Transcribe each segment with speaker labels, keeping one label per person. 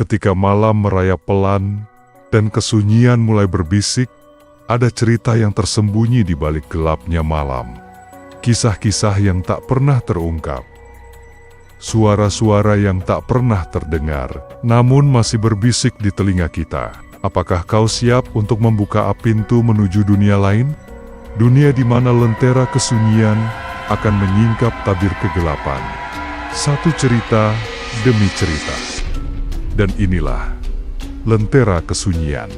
Speaker 1: Ketika malam merayap pelan dan kesunyian mulai berbisik, ada cerita yang tersembunyi di balik gelapnya malam. Kisah-kisah yang tak pernah terungkap. Suara-suara yang tak pernah terdengar, namun masih berbisik di telinga kita. Apakah kau siap untuk membuka pintu menuju dunia lain? Dunia di mana lentera kesunyian akan menyingkap tabir kegelapan. Satu cerita demi cerita. Dan inilah Lentera Kesunyian.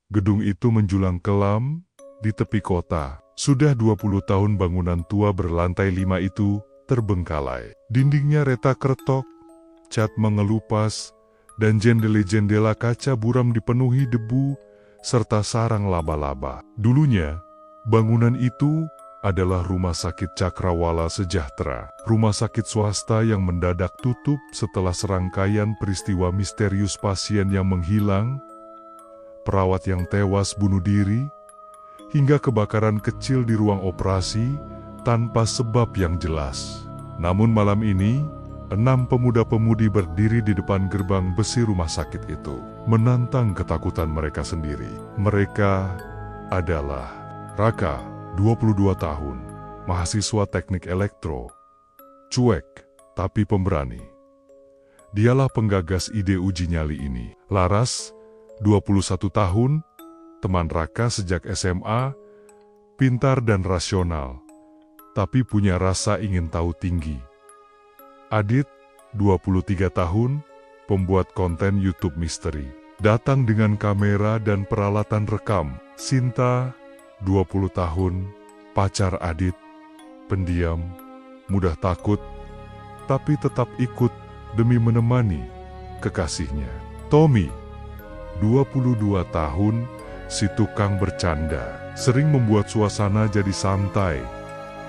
Speaker 1: Gedung itu menjulang kelam di tepi kota. Sudah 20 tahun bangunan tua berlantai 5 itu terbengkalai. Dindingnya retak retok, cat mengelupas, dan jendela-jendela kaca buram dipenuhi debu serta sarang laba-laba. Dulunya, bangunan itu adalah Rumah Sakit Cakrawala Sejahtera, rumah sakit swasta yang mendadak tutup setelah serangkaian peristiwa misterius pasien yang menghilang, perawat yang tewas bunuh diri, hingga kebakaran kecil di ruang operasi tanpa sebab yang jelas. Namun malam ini, 6 pemuda-pemudi berdiri di depan gerbang besi rumah sakit itu, menantang ketakutan mereka sendiri. Mereka adalah Raka, 22 tahun, mahasiswa teknik elektro, cuek tapi pemberani. Dialah penggagas ide uji nyali ini. Laras, 21 tahun, teman Raka sejak SMA, pintar dan rasional, tapi punya rasa ingin tahu tinggi. Adit, 23 tahun, pembuat konten YouTube misteri, datang dengan kamera dan peralatan rekam. Sinta, 20 tahun, pacar Adit, pendiam, mudah takut, tapi tetap ikut demi menemani kekasihnya. Tommy, 22 tahun, si tukang bercanda, sering membuat suasana jadi santai,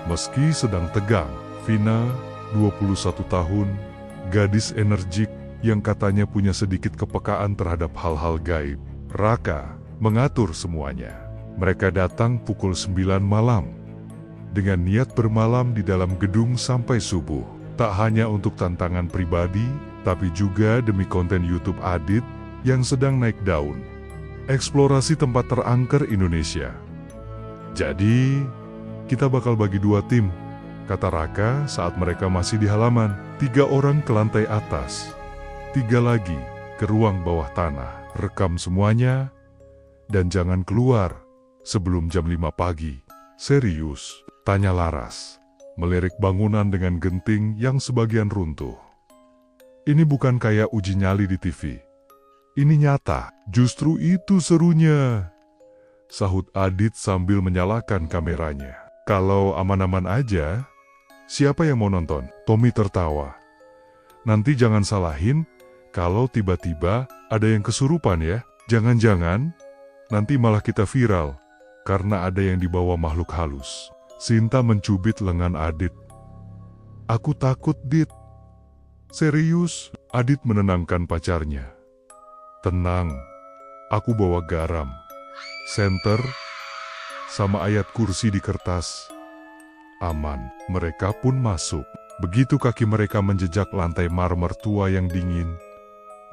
Speaker 1: meski sedang tegang. Vina, 21 tahun, gadis energik yang katanya punya sedikit kepekaan terhadap hal-hal gaib. Raka mengatur semuanya. Mereka datang pukul 9 malam, dengan niat bermalam di dalam gedung sampai subuh. Tak hanya untuk tantangan pribadi, tapi juga demi konten YouTube Adit yang sedang naik daun. Eksplorasi tempat terangker Indonesia. Jadi, kita bakal bagi 2 tim, kata Raka saat mereka masih di halaman. 3 orang ke lantai atas, 3 lagi ke ruang bawah tanah. Rekam semuanya, dan jangan keluar sebelum jam 5 pagi. Serius? Tanya Laras, melirik bangunan dengan genting yang sebagian runtuh. Ini bukan kayak uji nyali di TV. Ini nyata. Justru itu serunya, sahut Adit sambil menyalakan kameranya. Kalau aman-aman aja, siapa yang mau nonton? Tommy tertawa. Nanti jangan salahin kalau tiba-tiba ada yang kesurupan ya. Jangan-jangan nanti malah kita viral karena ada yang dibawa makhluk halus. Sinta mencubit lengan Adit. Aku takut, Dit. Serius? Adit menenangkan pacarnya. Tenang, aku bawa garam, senter, sama ayat kursi di kertas. Aman. Mereka pun masuk. Begitu kaki mereka menjejak lantai marmer tua yang dingin,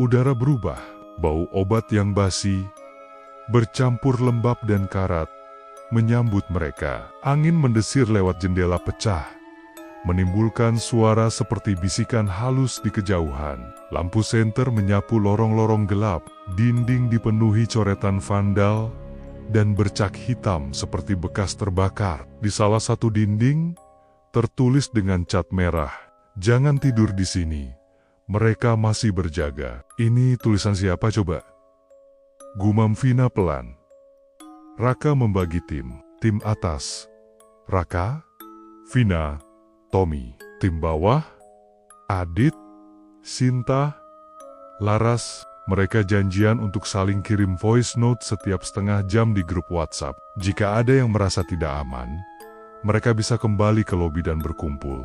Speaker 1: udara berubah. Bau obat yang basi, bercampur lembab dan karat, menyambut mereka. Angin mendesir lewat jendela pecah, menimbulkan suara seperti bisikan halus di kejauhan. Lampu senter menyapu lorong-lorong gelap, dinding dipenuhi coretan vandal, dan bercak hitam seperti bekas terbakar. Di salah satu dinding, tertulis dengan cat merah, "Jangan tidur di sini. Mereka masih berjaga." Ini tulisan siapa coba? Gumam Vina pelan. Raka membagi tim. Tim atas, Raka, Vina, Tommy. Tim bawah, Adit, Sinta, Laras. Mereka janjian untuk saling kirim voice note setiap setengah jam di grup WhatsApp. Jika ada yang merasa tidak aman, mereka bisa kembali ke lobi dan berkumpul.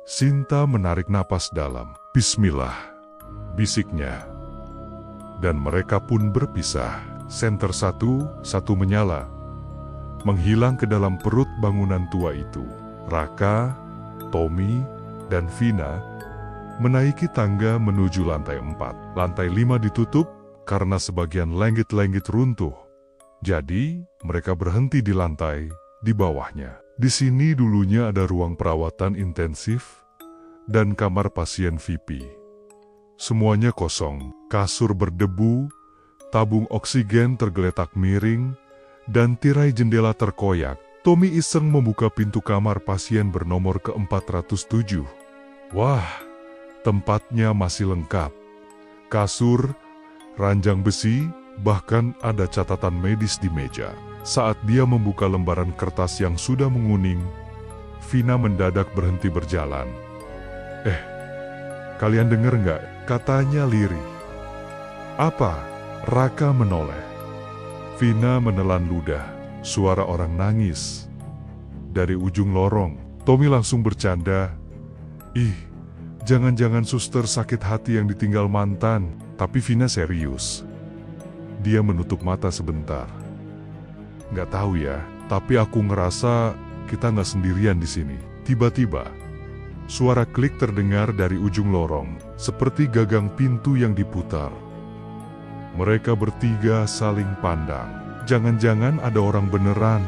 Speaker 1: Sinta menarik napas dalam. Bismillah, bisiknya. Dan mereka pun berpisah. Senter satu menyala, menghilang ke dalam perut bangunan tua itu. Raka, Tommy, dan Vina menaiki tangga menuju lantai 4. Lantai 5 ditutup karena sebagian lenggit-lenggit runtuh. Jadi, mereka berhenti di lantai di bawahnya. Di sini dulunya ada ruang perawatan intensif dan kamar pasien VIP. Semuanya kosong, kasur berdebu, tabung oksigen tergeletak miring, dan tirai jendela terkoyak. Tommy iseng membuka pintu kamar pasien bernomor ke-407. Wah, tempatnya masih lengkap. Kasur, ranjang besi, bahkan ada catatan medis di meja. Saat dia membuka lembaran kertas yang sudah menguning, Vina mendadak berhenti berjalan. Kalian dengar nggak? Katanya lirih. Apa? Raka menoleh. Vina menelan ludah. Suara orang nangis. Dari ujung lorong, Tommy langsung bercanda. Ih, jangan-jangan suster sakit hati yang ditinggal mantan. Tapi Vina serius. Dia menutup mata sebentar. Nggak tahu ya, tapi aku ngerasa kita nggak sendirian di sini. Tiba-tiba, suara klik terdengar dari ujung lorong, seperti gagang pintu yang diputar. Mereka bertiga saling pandang. Jangan-jangan ada orang beneran,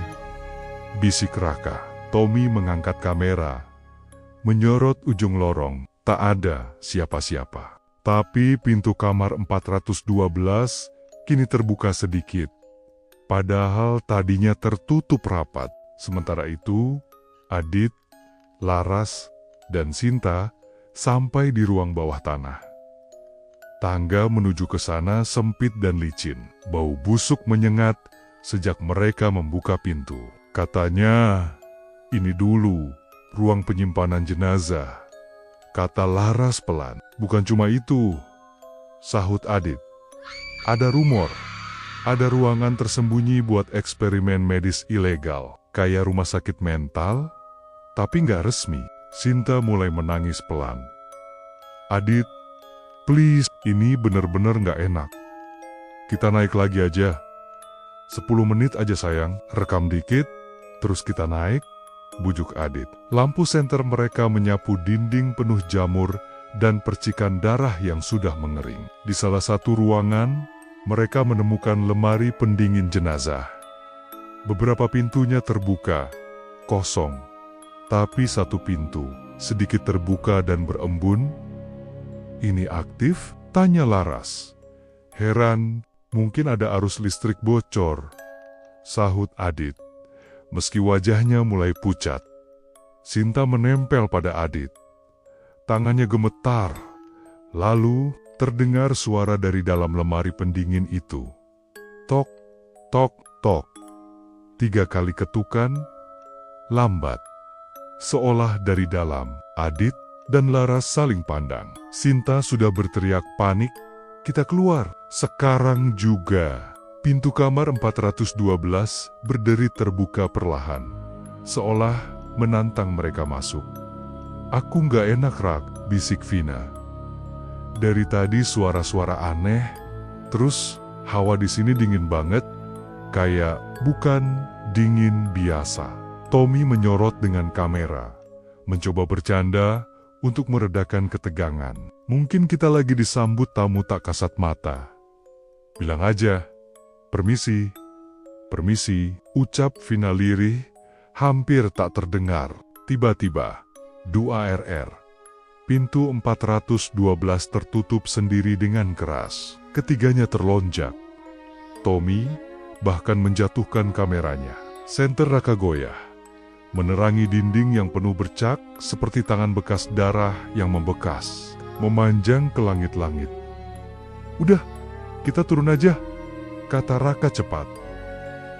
Speaker 1: bisik Raka. Tommy mengangkat kamera, menyorot ujung lorong. Tak ada siapa-siapa. Tapi pintu kamar 412 kini terbuka sedikit. Padahal tadinya tertutup rapat. Sementara itu, Adit, Laras, dan Sinta sampai di ruang bawah tanah. Tangga menuju ke sana sempit dan licin. Bau busuk menyengat sejak mereka membuka pintu. Katanya, ini dulu ruang penyimpanan jenazah. Kata Laras pelan. Bukan cuma itu, sahut Adit. Ada rumor, ada ruangan tersembunyi buat eksperimen medis ilegal. Kayak rumah sakit mental, tapi nggak resmi. Sinta mulai menangis pelan. Adit, please, ini bener-bener nggak enak. Kita naik lagi aja. 10 menit aja sayang, rekam dikit, terus kita naik, bujuk Adit. Lampu senter mereka menyapu dinding penuh jamur dan percikan darah yang sudah mengering. Di salah satu ruangan, mereka menemukan lemari pendingin jenazah. Beberapa pintunya terbuka, kosong. Tapi satu pintu, sedikit terbuka dan berembun. Ini aktif? Tanya Laras. Heran, mungkin ada arus listrik bocor, sahut Adit. Meski wajahnya mulai pucat, Sinta menempel pada Adit. Tangannya gemetar. Lalu terdengar suara dari dalam lemari pendingin itu. Tok, tok, tok. 3 kali ketukan, lambat. Seolah dari dalam, Adit dan Laras saling pandang. Sinta sudah berteriak panik, kita keluar. Sekarang juga. Pintu kamar 412 berderi terbuka perlahan. Seolah menantang mereka masuk. Aku nggak enak Rak, bisik Vina. Dari tadi suara-suara aneh, terus hawa di sini dingin banget, kayak bukan dingin biasa. Tommy menyorot dengan kamera, mencoba bercanda untuk meredakan ketegangan. Mungkin kita lagi disambut tamu tak kasat mata. Bilang aja, permisi, permisi, ucap Vina lirih, hampir tak terdengar. Tiba-tiba, dua RR. Pintu 412 tertutup sendiri dengan keras. Ketiganya terlonjak. Tommy bahkan menjatuhkan kameranya. Senter Raka goyah, menerangi dinding yang penuh bercak seperti tangan bekas darah yang membekas, memanjang ke langit-langit. Udah, kita turun aja, kata Raka cepat.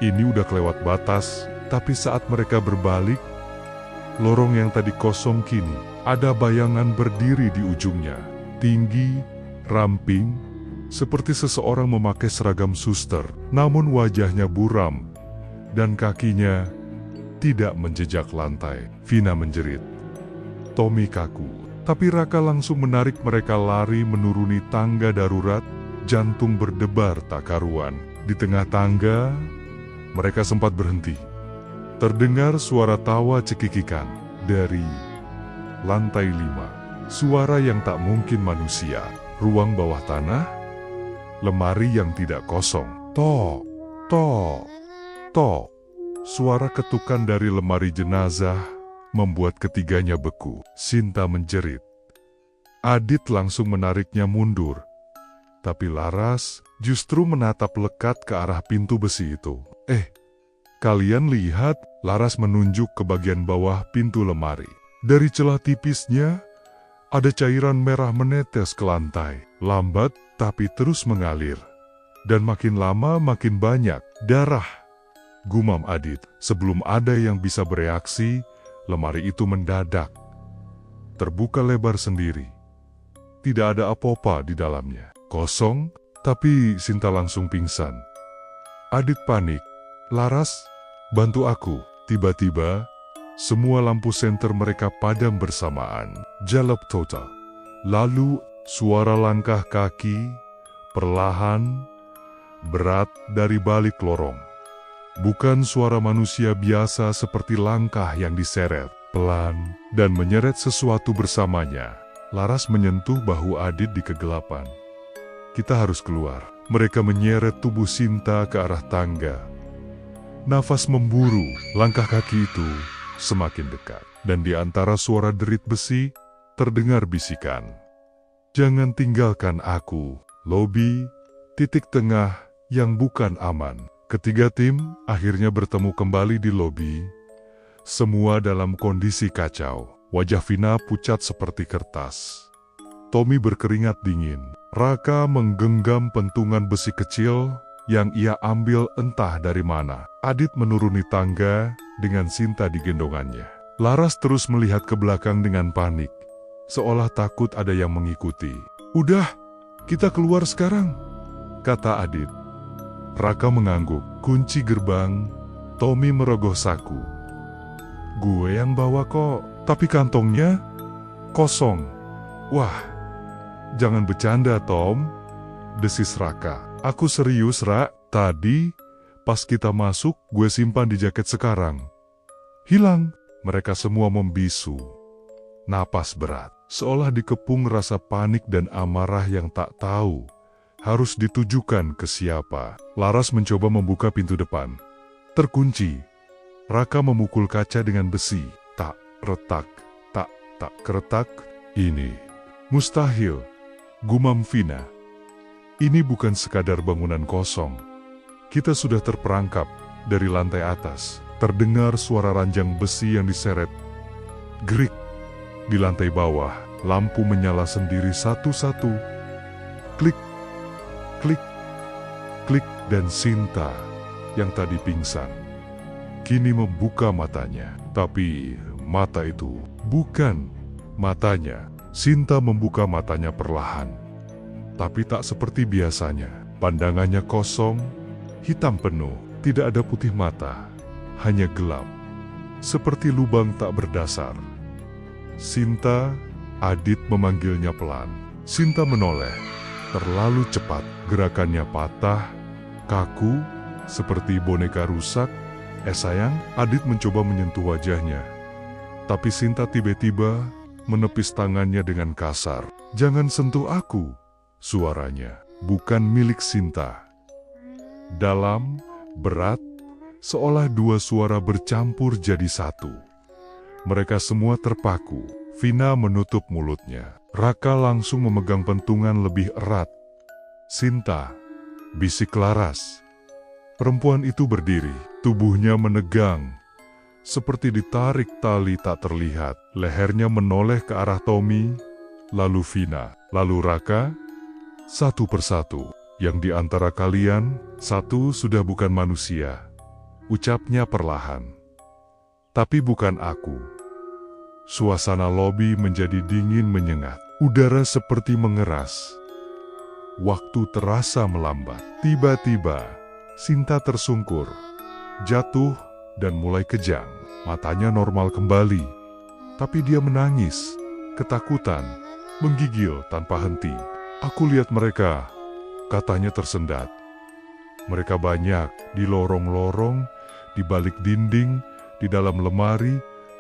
Speaker 1: Ini udah kelewat batas, tapi saat mereka berbalik, lorong yang tadi kosong kini ada bayangan berdiri di ujungnya. Tinggi, ramping, seperti seseorang memakai seragam suster, namun wajahnya buram dan kakinya tidak menjejak lantai. Vina menjerit. Tommy kaku, tapi Raka langsung menarik mereka lari menuruni tangga darurat. Jantung berdebar tak karuan. Di tengah tangga, mereka sempat berhenti. Terdengar suara tawa cekikikan. Dari lantai 5, suara yang tak mungkin manusia. Ruang bawah tanah, lemari yang tidak kosong. Tok, tok, tok. Suara ketukan dari lemari jenazah membuat ketiganya beku. Sinta menjerit. Adit langsung menariknya mundur. Tapi Laras justru menatap lekat ke arah pintu besi itu. Kalian lihat, Laras menunjuk ke bagian bawah pintu lemari. Dari celah tipisnya, ada cairan merah menetes ke lantai. Lambat tapi terus mengalir. Dan makin lama makin banyak darah. Gumam Adit. Sebelum ada yang bisa bereaksi, lemari itu mendadak terbuka lebar sendiri. Tidak ada apa-apa di dalamnya. Kosong, tapi Sinta langsung pingsan. Adit panik. Laras, bantu aku. Tiba-tiba, semua lampu senter mereka padam bersamaan. Jalap total. Lalu, suara langkah kaki, perlahan, berat dari balik lorong. Bukan suara manusia biasa seperti langkah yang diseret, pelan, dan menyeret sesuatu bersamanya. Laras menyentuh bahu Adit di kegelapan. Kita harus keluar. Mereka menyeret tubuh Sinta ke arah tangga. Nafas memburu, langkah kaki itu semakin dekat. Dan di antara suara derit besi, terdengar bisikan. Jangan tinggalkan aku. Lobi, titik tengah yang bukan aman. Ketiga tim akhirnya bertemu kembali di lobi. Semua dalam kondisi kacau. Wajah Vina pucat seperti kertas. Tommy berkeringat dingin. Raka menggenggam pentungan besi kecil yang ia ambil entah dari mana. Adit menuruni tangga dengan Sinta di gendongannya. Laras terus melihat ke belakang dengan panik, seolah takut ada yang mengikuti. Udah, kita keluar sekarang, kata Adit. Raka mengangguk. Kunci gerbang, Tommy merogoh saku. Gue yang bawa kok, tapi kantongnya kosong. Wah, jangan bercanda Tom, desis Raka. Aku serius Ra, tadi pas kita masuk gue simpan di jaket sekarang. Hilang. Mereka semua membisu. Napas berat, seolah dikepung rasa panik dan amarah yang tak tahu harus ditujukan ke siapa. Laras mencoba membuka pintu depan. Terkunci. Raka memukul kaca dengan besi. Tak, retak. Tak, keretak. Ini mustahil, gumam Vina. Ini bukan sekadar bangunan kosong. Kita sudah terperangkap dari lantai atas. Terdengar suara ranjang besi yang diseret. Gerik. Di lantai bawah, lampu menyala sendiri satu-satu. Klik. Klik, klik, dan Sinta yang tadi pingsan kini membuka matanya. Tapi mata itu bukan matanya. Sinta membuka matanya perlahan. Tapi tak seperti biasanya. Pandangannya kosong, hitam penuh. Tidak ada putih mata, hanya gelap. Seperti lubang tak berdasar. Sinta, Adit memanggilnya pelan. Sinta menoleh. Terlalu cepat, gerakannya patah, kaku, seperti boneka rusak. Sayang, Adit mencoba menyentuh wajahnya. Tapi Sinta tiba-tiba menepis tangannya dengan kasar. Jangan sentuh aku, suaranya. Bukan milik Sinta. Dalam, berat, seolah dua suara bercampur jadi satu. Mereka semua terpaku. Vina menutup mulutnya. Raka langsung memegang pentungan lebih erat. Sinta, bisik Laras. Perempuan itu berdiri, tubuhnya menegang, seperti ditarik tali tak terlihat. Lehernya menoleh ke arah Tommy, lalu Vina, lalu Raka. Satu persatu, yang di antara kalian, satu sudah bukan manusia. Ucapnya perlahan. Tapi bukan aku. Suasana lobi menjadi dingin menyengat. Udara seperti mengeras. Waktu terasa melambat. Tiba-tiba, Sinta tersungkur, jatuh, dan mulai kejang. Matanya normal kembali. Tapi dia menangis, ketakutan, menggigil tanpa henti. Aku lihat mereka, katanya tersendat. Mereka banyak, di lorong-lorong, di balik dinding, di dalam lemari,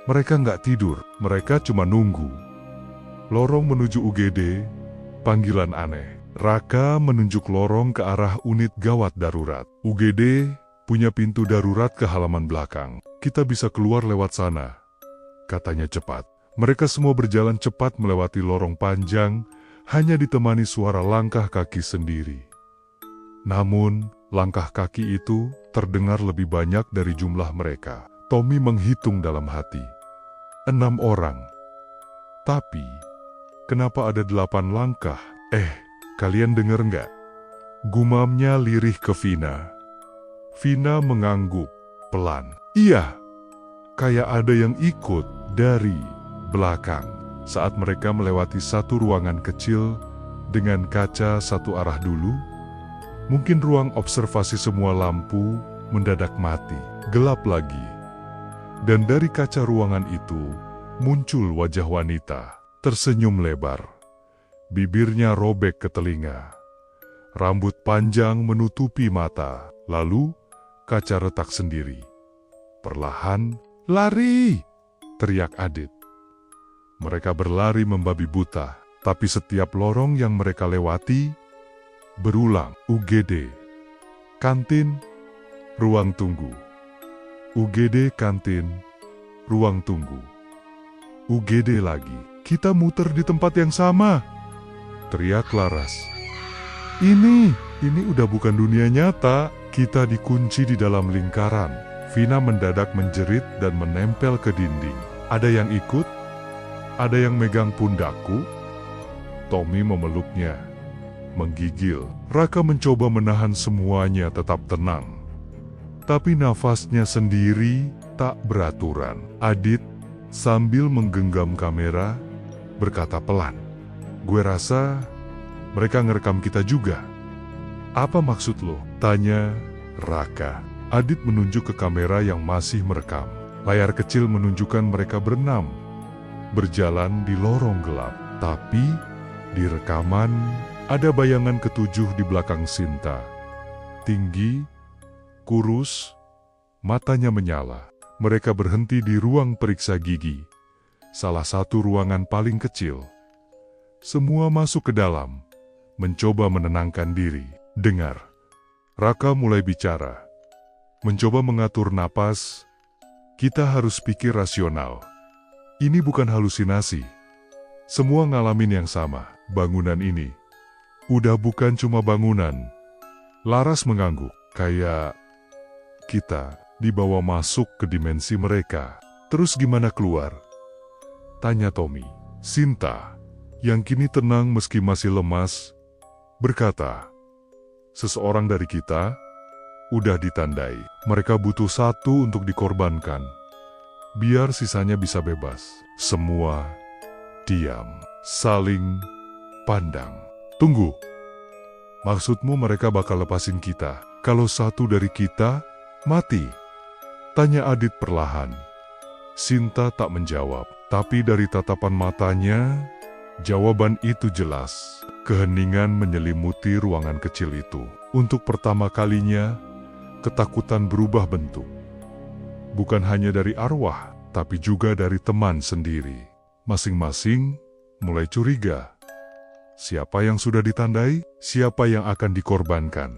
Speaker 1: Mereka nggak tidur, mereka cuma nunggu. Lorong menuju UGD, panggilan aneh. Raka menunjuk lorong ke arah unit gawat darurat. UGD punya pintu darurat ke halaman belakang. Kita bisa keluar lewat sana, katanya cepat. Mereka semua berjalan cepat melewati lorong panjang, hanya ditemani suara langkah kaki sendiri. Namun, langkah kaki itu terdengar lebih banyak dari jumlah mereka. Tommy menghitung dalam hati. 6 orang. Tapi, kenapa ada 8 langkah? Kalian denger nggak? Gumamnya lirih ke Vina. Vina mengangguk pelan. Iya, kayak ada yang ikut dari belakang. Saat mereka melewati satu ruangan kecil dengan kaca satu arah dulu, mungkin ruang observasi semua lampu mendadak mati. Gelap lagi. Dan dari kaca ruangan itu, muncul wajah wanita, tersenyum lebar. Bibirnya robek ke telinga. Rambut panjang menutupi mata, lalu kaca retak sendiri. Perlahan, lari! Teriak Adit. Mereka berlari membabi buta, tapi setiap lorong yang mereka lewati, berulang. UGD, kantin, ruang tunggu. UGD kantin, ruang tunggu. UGD lagi. Kita muter di tempat yang sama, teriak Laras. Ini udah bukan dunia nyata. Kita dikunci di dalam lingkaran. Vina mendadak menjerit dan menempel ke dinding. Ada yang ikut? Ada yang megang pundakku? Tommy memeluknya, menggigil. Raka mencoba menahan semuanya tetap tenang. Tapi nafasnya sendiri tak beraturan. Adit sambil menggenggam kamera berkata pelan, "Gue rasa mereka ngerekam kita juga." "Apa maksud lo?" tanya Raka. Adit menunjuk ke kamera yang masih merekam. Layar kecil menunjukkan mereka berenam, berjalan di lorong gelap. Tapi di rekaman ada bayangan ketujuh di belakang Sinta. Tinggi, kurus, matanya menyala. Mereka berhenti di ruang periksa gigi, salah satu ruangan paling kecil. Semua masuk ke dalam, mencoba menenangkan diri. Dengar. Raka mulai bicara. Mencoba mengatur napas. Kita harus pikir rasional. Ini bukan halusinasi. Semua ngalamin yang sama. Bangunan ini udah bukan cuma bangunan. Laras mengangguk. Kayak kita dibawa masuk ke dimensi mereka. Terus gimana keluar? Tanya Tommy. Sinta, yang kini tenang meski masih lemas, berkata, seseorang dari kita udah ditandai. Mereka butuh satu untuk dikorbankan, biar sisanya bisa bebas. Semua diam, saling pandang. Tunggu, maksudmu mereka bakal lepasin kita kalau satu dari kita mati? Tanya Adit perlahan. Sinta tak menjawab, tapi dari tatapan matanya, jawaban itu jelas. Keheningan menyelimuti ruangan kecil itu. Untuk pertama kalinya, ketakutan berubah bentuk. Bukan hanya dari arwah, tapi juga dari teman sendiri. Masing-masing mulai curiga. Siapa yang sudah ditandai? Siapa yang akan dikorbankan?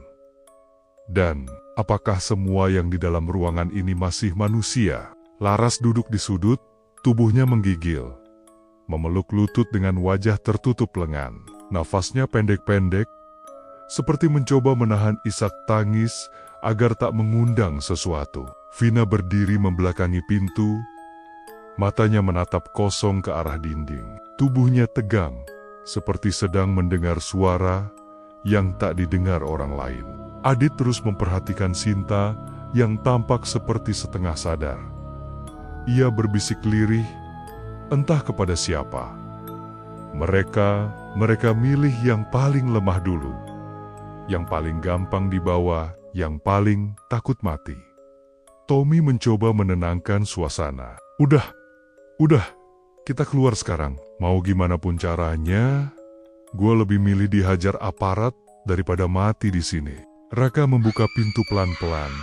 Speaker 1: Dan apakah semua yang di dalam ruangan ini masih manusia? Laras duduk di sudut, tubuhnya menggigil. Memeluk lutut dengan wajah tertutup lengan. Nafasnya pendek-pendek, seperti mencoba menahan isak tangis agar tak mengundang sesuatu. Vina berdiri membelakangi pintu, matanya menatap kosong ke arah dinding. Tubuhnya tegang, seperti sedang mendengar suara yang tak didengar orang lain. Adit terus memperhatikan Sinta yang tampak seperti setengah sadar. Ia berbisik lirih, entah kepada siapa. Mereka milih yang paling lemah dulu, yang paling gampang dibawa, yang paling takut mati. Tommy mencoba menenangkan suasana. Udah, kita keluar sekarang. Mau gimana pun caranya, gue lebih milih dihajar aparat daripada mati di sini. Raka membuka pintu pelan-pelan.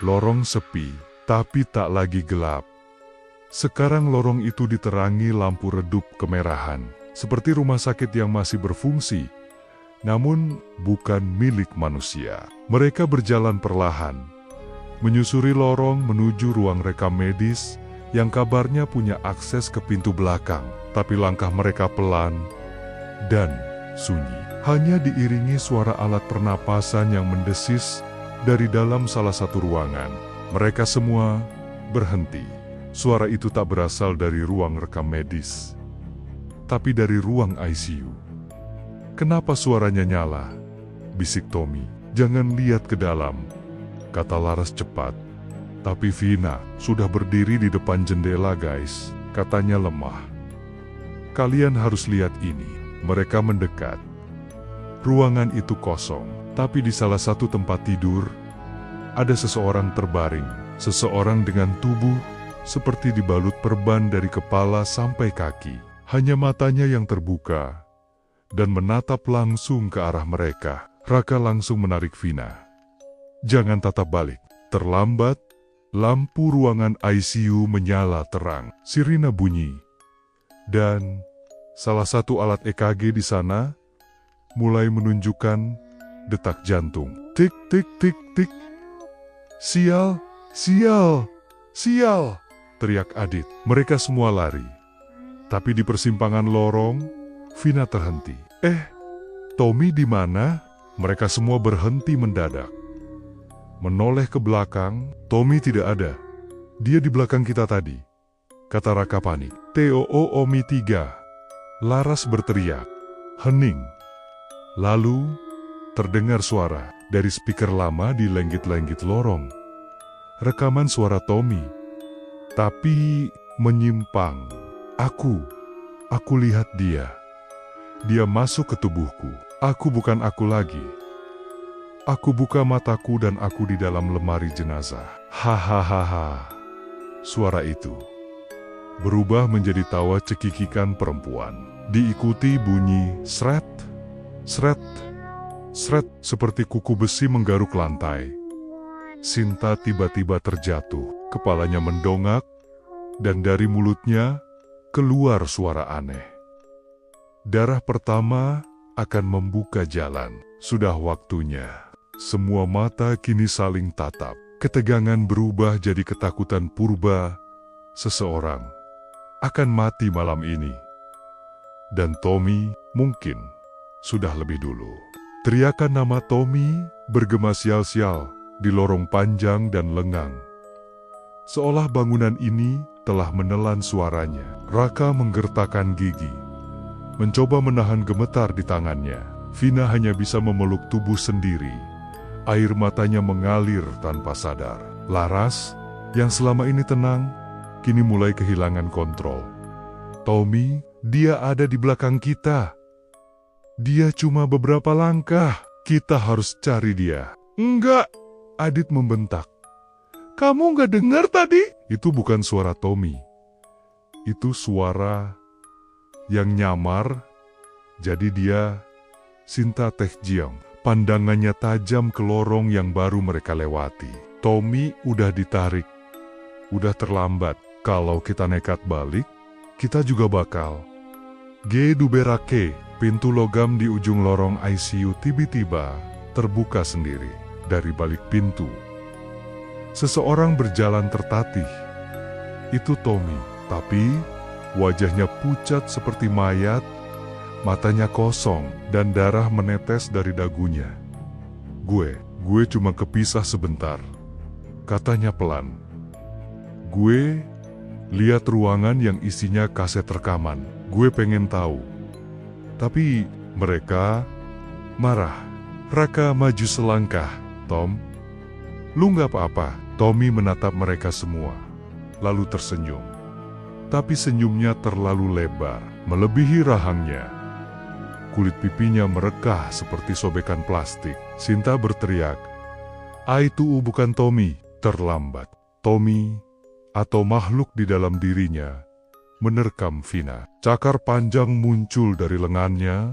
Speaker 1: Lorong sepi, tapi tak lagi gelap. Sekarang lorong itu diterangi lampu redup kemerahan, seperti rumah sakit yang masih berfungsi, namun bukan milik manusia. Mereka berjalan perlahan, menyusuri lorong menuju ruang rekam medis yang kabarnya punya akses ke pintu belakang. Tapi langkah mereka pelan dan sunyi. Hanya diiringi suara alat pernapasan yang mendesis dari dalam salah satu ruangan. Mereka semua berhenti. Suara itu tak berasal dari ruang rekam medis, tapi dari ruang ICU. "Kenapa suaranya nyala?" bisik Tommy. "Jangan lihat ke dalam," kata Laras cepat. "Tapi Vina sudah berdiri di depan jendela, guys," katanya lemah. "Kalian harus lihat ini." Mereka mendekat. Ruangan itu kosong, tapi di salah satu tempat tidur, ada seseorang terbaring. Seseorang dengan tubuh seperti dibalut perban dari kepala sampai kaki. Hanya matanya yang terbuka dan menatap langsung ke arah mereka. Raka langsung menarik Vina. "Jangan tatap balik." Terlambat, lampu ruangan ICU menyala terang. Sirine bunyi. Dan salah satu alat EKG di sana mulai menunjukkan detak jantung. Tik, tik, tik, tik. "Sial, sial, sial!" teriak Adit. Mereka semua lari. Tapi di persimpangan lorong, Vina terhenti. Tommy di mana?" Mereka semua berhenti mendadak. Menoleh ke belakang, Tommy tidak ada. "Dia di belakang kita tadi," kata Raka panik. "Omi 3. Laras berteriak. Hening. Lalu, terdengar suara dari speaker lama di lenggit-lenggit lorong. Rekaman suara Tommy. Tapi menyimpang. Aku lihat dia. Dia masuk ke tubuhku. Aku bukan aku lagi. Aku buka mataku dan aku di dalam lemari jenazah." Hahaha. Suara itu berubah menjadi tawa cekikikan perempuan. Diikuti bunyi sret, sret, sret seperti kuku besi menggaruk lantai. Sinta tiba-tiba terjatuh, kepalanya mendongak, dan dari mulutnya keluar suara aneh. Darah pertama akan membuka jalan. Sudah waktunya. Semua mata kini saling tatap. Ketegangan berubah jadi ketakutan purba. Seseorang akan mati malam ini. Dan Tommy mungkin sudah lebih dulu. Teriakan nama Tommy bergema sial-sial di lorong panjang dan lengang. Seolah bangunan ini telah menelan suaranya. Raka menggertakkan gigi, mencoba menahan gemetar di tangannya. Vina hanya bisa memeluk tubuh sendiri. Air matanya mengalir tanpa sadar. Laras, yang selama ini tenang, kini mulai kehilangan kontrol. "Tommy, dia ada di belakang kita. Dia cuma beberapa langkah. Kita harus cari dia." "Enggak!" Adit membentak. "Kamu nggak dengar tadi?" Itu bukan suara Tommy. Itu suara yang nyamar. Jadi dia Sinta Taecjeong. Pandangannya tajam ke lorong yang baru mereka lewati. "Tommy udah ditarik. Udah terlambat. Kalau kita nekat balik, kita juga bakal." Duberake, pintu logam di ujung lorong ICU tiba-tiba terbuka sendiri. Dari balik pintu, seseorang berjalan tertatih. Itu Tommy, tapi wajahnya pucat seperti mayat, matanya kosong, dan darah menetes dari dagunya. Gue cuma kepisah sebentar," katanya pelan. "Gue lihat ruangan yang isinya kaset rekaman. Gue pengen tahu. Tapi mereka marah." Raka maju selangkah. "Tom, lu nggak apa-apa?" Tommy menatap mereka semua, lalu tersenyum. Tapi senyumnya terlalu lebar, melebihi rahangnya. Kulit pipinya merekah seperti sobekan plastik. Sinta berteriak, "Itu bukan Tommy." Terlambat. Tommy, atau makhluk di dalam dirinya, menerkam Vina. Cakar panjang muncul dari lengannya,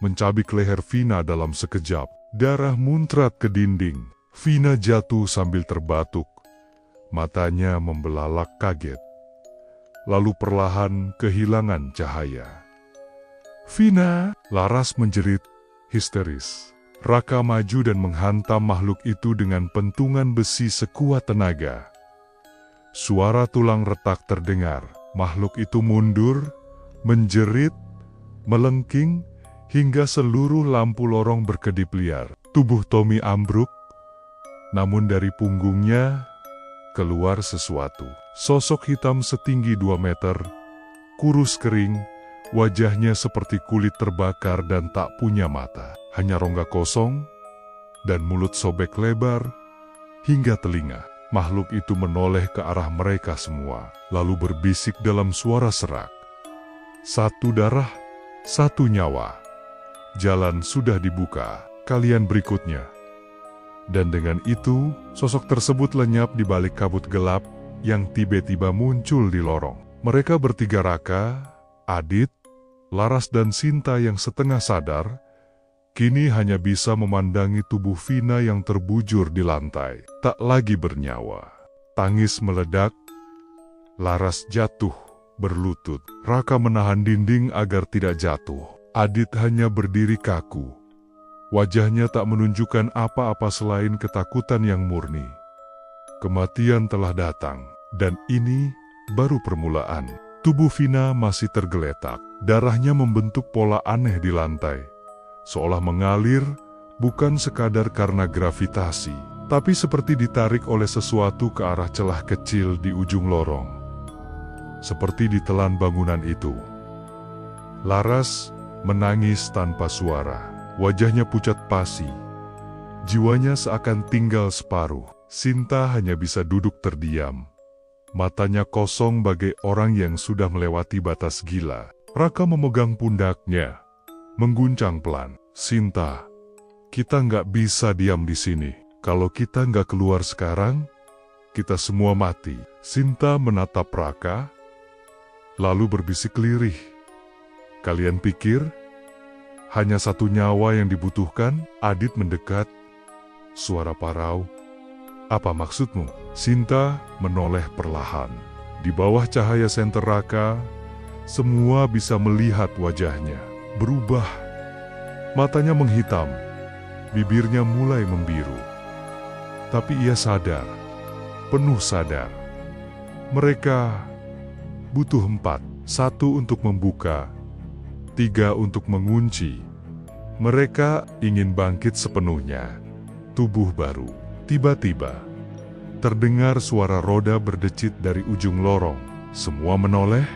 Speaker 1: mencabik leher Vina dalam sekejap. Darah muncrat ke dinding. Vina jatuh sambil terbatuk. Matanya membelalak kaget. lalu perlahan kehilangan cahaya. "Vina!" Laras menjerit, histeris. Raka maju dan menghantam makhluk itu dengan pentungan besi sekuat tenaga. Suara tulang retak terdengar. Makhluk itu mundur, menjerit, melengking, hingga seluruh lampu lorong berkedip liar. Tubuh Tommy ambruk, namun dari punggungnya keluar sesuatu. Sosok hitam setinggi 2 meter, kurus kering, wajahnya seperti kulit terbakar dan tak punya mata. Hanya rongga kosong dan mulut sobek lebar hingga telinga. Makhluk itu menoleh ke arah mereka semua, lalu berbisik dalam suara serak. "Satu darah, satu nyawa. Jalan sudah dibuka, kalian berikutnya." Dan dengan itu, sosok tersebut lenyap di balik kabut gelap yang tiba-tiba muncul di lorong. Mereka bertiga, Raka, Adit, Laras dan Sinta yang setengah sadar, kini hanya bisa memandangi tubuh Vina yang terbujur di lantai, tak lagi bernyawa. Tangis meledak, Laras jatuh berlutut. Raka menahan dinding agar tidak jatuh. Adit hanya berdiri kaku. Wajahnya tak menunjukkan apa-apa selain ketakutan yang murni. Kematian telah datang, dan ini baru permulaan. Tubuh Vina masih tergeletak. Darahnya membentuk pola aneh di lantai, seolah mengalir bukan sekadar karena gravitasi, tapi seperti ditarik oleh sesuatu ke arah celah kecil di ujung lorong. Seperti ditelan bangunan itu. Laras menangis tanpa suara. Wajahnya pucat pasi. Jiwanya seakan tinggal separuh. Sinta hanya bisa duduk terdiam. Matanya kosong bagai orang yang sudah melewati batas gila. Raka memegang pundaknya, mengguncang pelan. "Sinta, kita nggak bisa diam di sini. Kalau kita nggak keluar sekarang, kita semua mati." Sinta menatap Raka, lalu berbisik lirih. "Kalian pikir hanya satu nyawa yang dibutuhkan?" Adit mendekat, suara parau. "Apa maksudmu?" Sinta menoleh perlahan. Di bawah cahaya senter Raka, semua bisa melihat wajahnya berubah. Matanya menghitam, bibirnya mulai membiru. Tapi ia sadar, penuh sadar. Mereka butuh 4. 1 untuk membuka, 3 untuk mengunci. Mereka ingin bangkit sepenuhnya. Tubuh baru. Tiba-tiba, terdengar suara roda berdecit dari ujung lorong. Semua menoleh.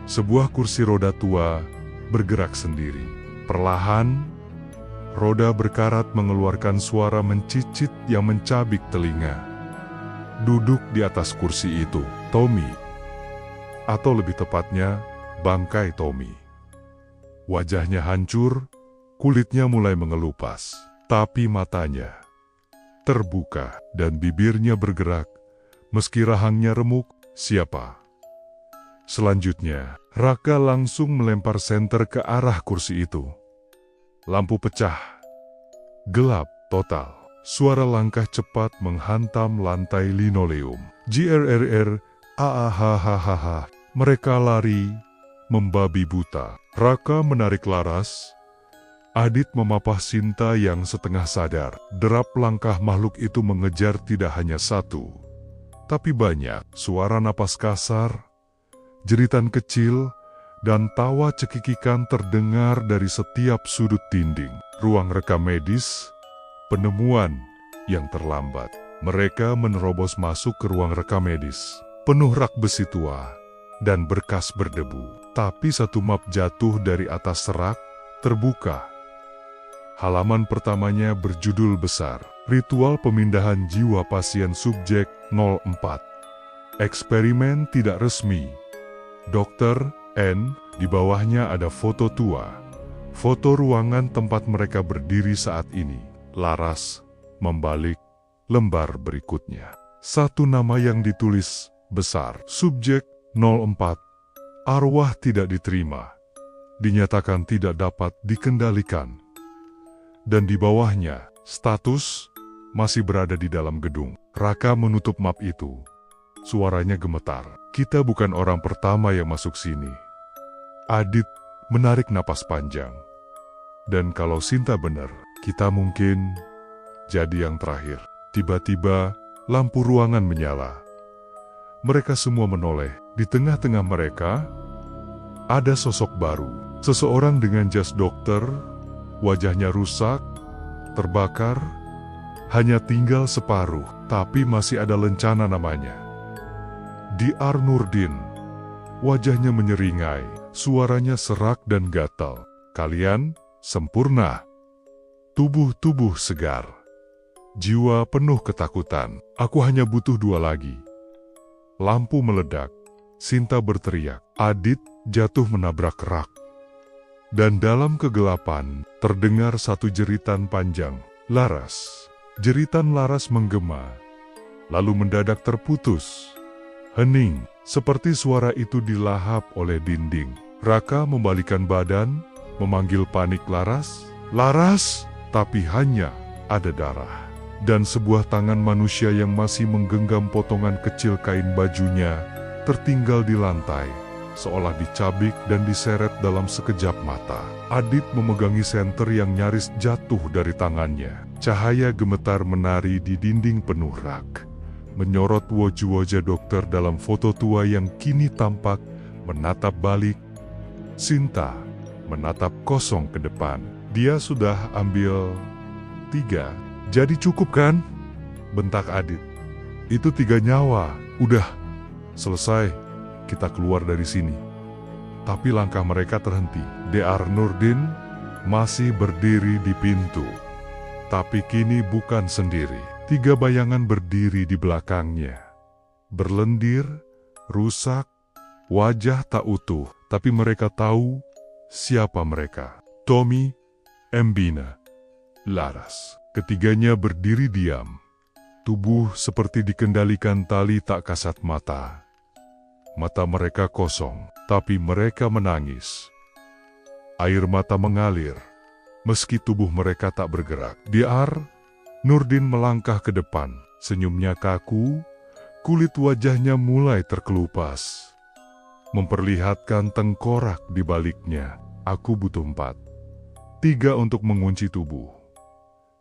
Speaker 1: Sebuah kursi roda tua bergerak sendiri. Perlahan, roda berkarat mengeluarkan suara mencicit yang mencabik telinga. Duduk di atas kursi itu, Tommy. Atau lebih tepatnya, bangkai Tommy. Wajahnya hancur, kulitnya mulai mengelupas. Tapi matanya terbuka dan bibirnya bergerak, meski rahangnya remuk. "Siapa?" Selanjutnya, Raka langsung melempar senter ke arah kursi itu. Lampu pecah. Gelap total. Suara langkah cepat menghantam lantai linoleum. "JRRR, ahahaha." Mereka lari, membabi buta. Raka menarik Laras. Adit memapah Sinta yang setengah sadar. Derap langkah makhluk itu mengejar tidak hanya satu, tapi banyak. Suara napas kasar, jeritan kecil, dan tawa cekikikan terdengar dari setiap sudut dinding. Ruang rekam medis, penemuan yang terlambat. Mereka menerobos masuk ke ruang rekam medis, penuh rak besi tua dan berkas berdebu. Tapi satu map jatuh dari atas rak, terbuka. Halaman pertamanya berjudul besar, "Ritual Pemindahan Jiwa Pasien Subjek 04. Eksperimen Tidak Resmi. Dr. N." Di bawahnya ada foto tua. Foto ruangan tempat mereka berdiri saat ini. Laras membalik lembar berikutnya. Satu nama yang ditulis besar, "Subjek 04. Arwah tidak diterima. Dinyatakan tidak dapat dikendalikan." Dan di bawahnya, status masih berada di dalam gedung. Raka menutup map itu. Suaranya gemetar. Kita bukan orang pertama yang masuk sini. Adit menarik napas panjang. Dan kalau Sinta benar, kita mungkin jadi yang terakhir. Tiba-tiba, lampu ruangan menyala. Mereka semua menoleh. Di tengah-tengah mereka, ada sosok baru. Seseorang dengan jas dokter, wajahnya rusak, terbakar, hanya tinggal separuh, tapi masih ada lencana namanya. Dr. Nurdin. Wajahnya menyeringai, suaranya serak dan gatal. Kalian sempurna. Tubuh segar. Jiwa penuh ketakutan. Aku hanya butuh 2 lagi. Lampu meledak. Sinta berteriak. Adit jatuh menabrak rak. Dan dalam kegelapan, terdengar satu jeritan panjang. Laras. Jeritan Laras menggema. Lalu mendadak terputus. Hening, seperti suara itu dilahap oleh dinding. Raka membalikkan badan, memanggil panik Laras. Laras! Tapi hanya ada darah. Dan sebuah tangan manusia yang masih menggenggam potongan kecil kain bajunya, tertinggal di lantai, seolah dicabik dan diseret dalam sekejap mata. Adit memegangi senter yang nyaris jatuh dari tangannya. Cahaya gemetar menari di dinding penuh rak, menyorot wajah-wajah dokter dalam foto tua yang kini tampak menatap balik. Sinta menatap kosong ke depan. Dia sudah ambil 3. Jadi cukup kan? Bentak Adit. Itu 3 nyawa. Udah, selesai. Kita keluar dari sini. Tapi langkah mereka terhenti. Dr. Nurdin masih berdiri di pintu. Tapi kini bukan sendiri. 3 bayangan berdiri di belakangnya. Berlendir, rusak, wajah tak utuh. Tapi mereka tahu siapa mereka. Tommy, Mbina, Laras. Ketiganya berdiri diam. Tubuh seperti dikendalikan tali tak kasat mata. Mata mereka kosong, tapi mereka menangis. Air mata mengalir, meski tubuh mereka tak bergerak. Dr. Nurdin melangkah ke depan, senyumnya kaku, kulit wajahnya mulai terkelupas. Memperlihatkan tengkorak di baliknya. Aku butuh 4. 3 untuk mengunci tubuh.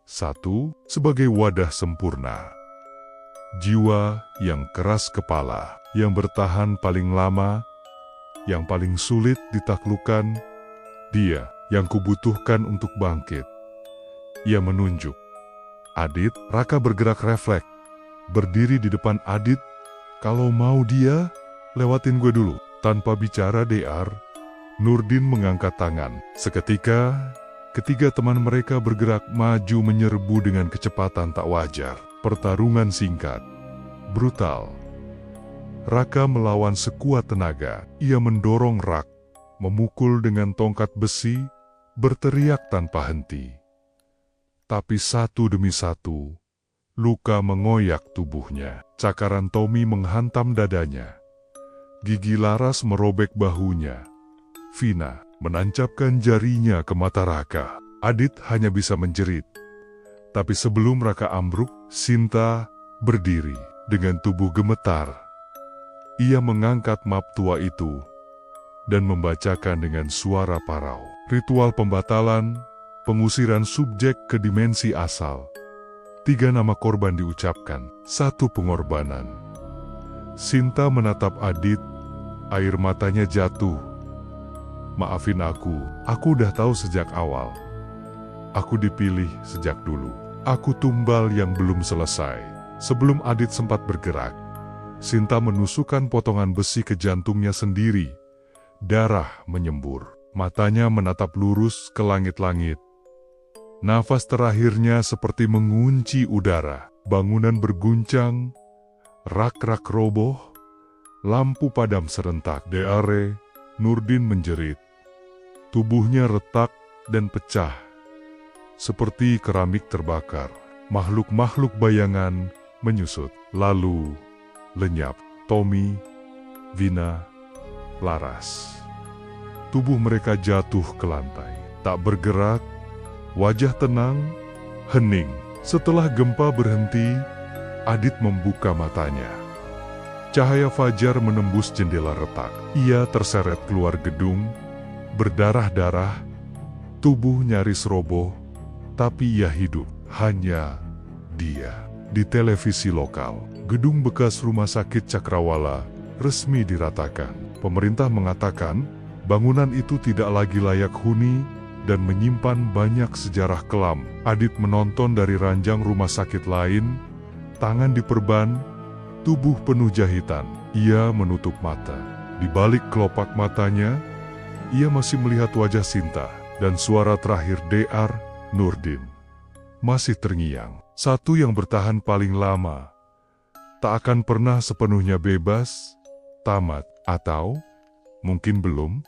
Speaker 1: 1 sebagai wadah sempurna. Jiwa yang keras kepala, yang bertahan paling lama, yang paling sulit ditaklukkan, dia yang kubutuhkan untuk bangkit. Ia menunjuk. Adit. Raka bergerak refleks, berdiri di depan Adit. Kalau mau dia, lewatin gue dulu. Tanpa bicara Dr. Nurdin mengangkat tangan. Seketika, ketiga teman mereka bergerak maju menyerbu dengan kecepatan tak wajar. Pertarungan singkat, brutal. Raka melawan sekuat tenaga. Ia mendorong rak, memukul dengan tongkat besi, berteriak tanpa henti. Tapi satu demi satu, luka mengoyak tubuhnya. Cakaran Tommy menghantam dadanya. Gigi Laras merobek bahunya. Vina menancapkan jarinya ke mata Raka. Adit hanya bisa menjerit. Tapi sebelum Raka ambruk, Sinta berdiri dengan tubuh gemetar. Ia mengangkat map tua itu dan membacakan dengan suara parau. Ritual pembatalan, pengusiran subjek ke dimensi asal. 3 nama korban diucapkan, 1 pengorbanan. Sinta menatap Adit, air matanya jatuh. Maafin aku udah tahu sejak awal. Aku dipilih sejak dulu. Aku tumbal yang belum selesai. Sebelum Adit sempat bergerak, Sinta menusukkan potongan besi ke jantungnya sendiri. Darah menyembur. Matanya menatap lurus ke langit-langit. Nafas terakhirnya seperti mengunci udara. Bangunan berguncang, rak-rak roboh, lampu padam serentak. Dr. Nurdin menjerit. Tubuhnya retak dan pecah, seperti keramik terbakar. Makhluk-makhluk bayangan menyusut, lalu lenyap. Tommy, Vina, Laras. Tubuh mereka jatuh ke lantai, tak bergerak, wajah tenang, hening. Setelah gempa berhenti, Adit membuka matanya. Cahaya fajar menembus jendela retak. Ia terseret keluar gedung, berdarah-darah, tubuh nyaris roboh, tapi ia hidup. Hanya dia. Di televisi lokal, gedung bekas Rumah Sakit Cakrawala resmi diratakan. Pemerintah mengatakan bangunan itu tidak lagi layak huni dan menyimpan banyak sejarah kelam. Adit menonton dari ranjang rumah sakit lain, tangan diperban, tubuh penuh jahitan. Ia menutup mata. Di balik kelopak matanya, ia masih melihat wajah Sinta dan suara terakhir Dr. Nurdin masih terngiang. Satu yang bertahan paling lama, tak akan pernah sepenuhnya bebas, tamat, atau mungkin belum.